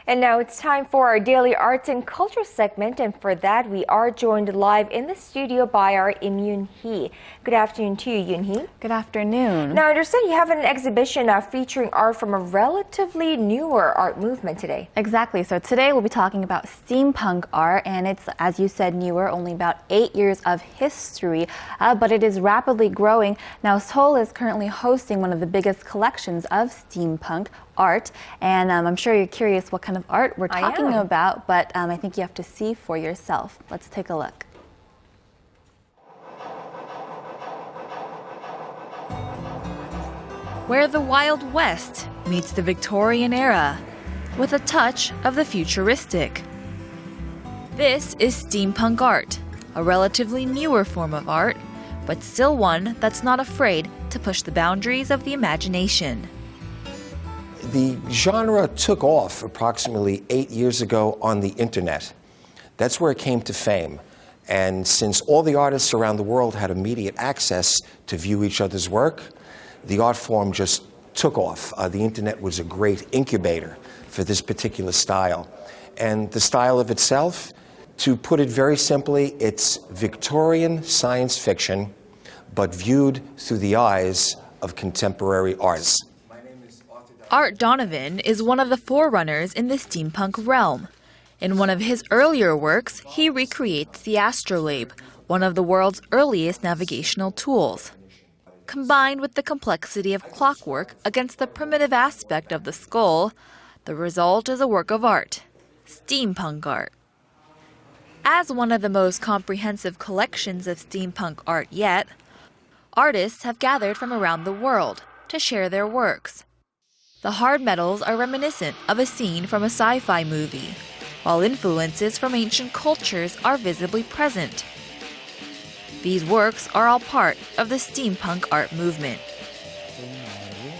And now it's time for our daily arts and culture segment, and for that we are joined live in the studio by our Yoonhee. Good afternoon to you, Yoonhee. Good afternoon. Now I understand you have an exhibition featuring art from a relatively newer art movement today. Exactly. So today we'll be talking about steampunk art, and it's, as you said, newer, only about 8 years of history, but it is rapidly growing. Now Seoul is currently hosting one of the biggest collections of steampunk art, and I'm sure you're curious what kind of art we're talking about, but I think you have to see for yourself. Let's take a look. Where the Wild West meets the Victorian Era, with a touch of the futuristic. This is steampunk art, a relatively newer form of art, but still one that's not afraid to push the boundaries of the imagination. The genre took off approximately 8 years ago on the internet. That's where it came to fame. And since all the artists around the world had immediate access to view each other's work, the art form just took off. The internet was a great incubator for this particular style. And the style of itself, to put it very simply, it's Victorian science fiction, but viewed through the eyes of contemporary artists. Art Donovan is one of the forerunners in the steampunk realm. In one of his earlier works, he recreates the astrolabe, one of the world's earliest navigational tools. Combined with the complexity of clockwork against the primitive aspect of the skull, the result is a work of art, steampunk art. As one of the most comprehensive collections of steampunk art yet, artists have gathered from around the world to share their works. The hard metals are reminiscent of a scene from a sci-fi movie, while influences from ancient cultures are visibly present. These works are all part of the steampunk art movement.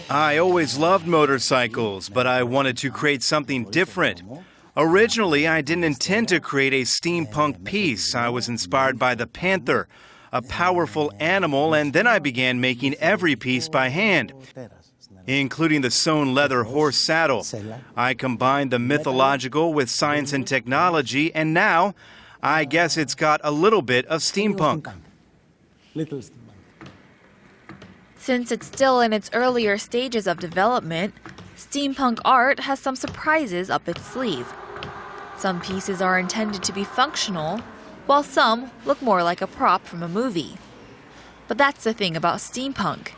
I always loved motorcycles, but I wanted to create something different. Originally, I didn't intend to create a steampunk piece. I was inspired by the panther, a powerful animal, and then I began making every piece by hand, including the sewn leather horse saddle. I combined the mythological with science and technology, and now I guess it's got a little bit of steampunk. Since it's still in its earlier stages of development, steampunk art has some surprises up its sleeve. Some pieces are intended to be functional, while some look more like a prop from a movie. But that's the thing about steampunk.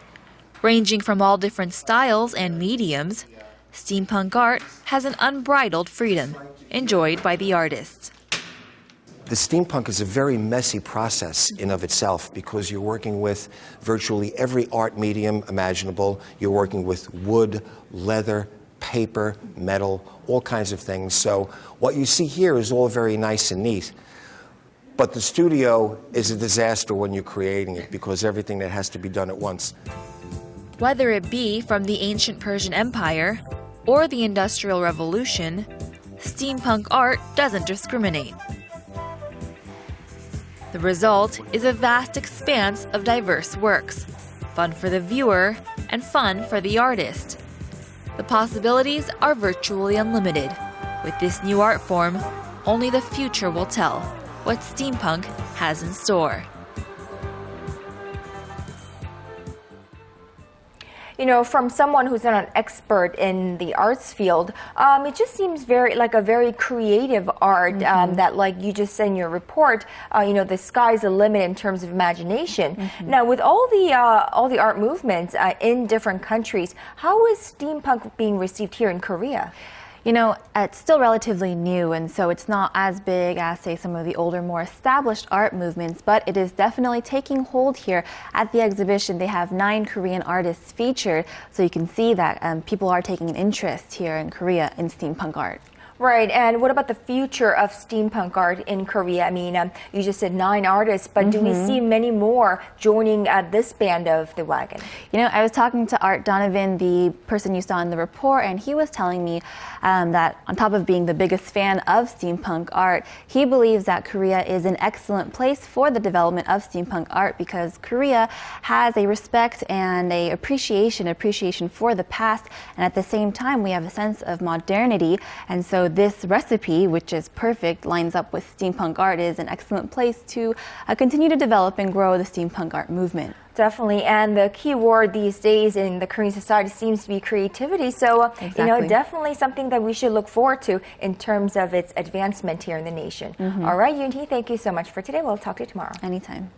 Ranging from all different styles and mediums, steampunk art has an unbridled freedom, enjoyed by the artists. The steampunk is a very messy process in of itself because you're working with virtually every art medium imaginable. You're working with wood, leather, paper, metal, all kinds of things. So what you see here is all very nice and neat. But the studio is a disaster when you're creating it because everything that has to be done at once. Whether it be from the ancient Persian Empire or the Industrial Revolution, steampunk art doesn't discriminate. The result is a vast expanse of diverse works, fun for the viewer and fun for the artist. The possibilities are virtually unlimited. With this new art form, only the future will tell what steampunk has in store. You know, from someone who's not an expert in the arts field, it just seems like a very creative art that, like you just said in your report, you know, the sky's the limit in terms of imagination. Now, with all the art movements in different countries, how is steampunk being received here in Korea? You know, it's still relatively new, and so it's not as big as, say, some of the older, more established art movements, but it is definitely taking hold here. At the exhibition, they have 9 Korean artists featured, so you can see that people are taking an interest here in Korea in steampunk art. Right, and what about the future of steampunk art in Korea? I mean, you just said 9 artists, but do we see many more joining this band of the wagon? You know, I was talking to Art Donovan, the person you saw in the report, and he was telling me that on top of being the biggest fan of steampunk art, he believes that Korea is an excellent place for the development of steampunk art because Korea has a respect and a appreciation for the past, and at the same time we have a sense of modernity, and so this recipe, which is perfect, lines up with steampunk art, is an excellent place to continue to develop and grow the steampunk art movement. Definitely, and the key word these days in the Korean society seems to be creativity. So, Exactly. definitely something that we should look forward to in terms of its advancement here in the nation. All right, Yoonhee, thank you so much for today. We'll talk to you tomorrow. Anytime.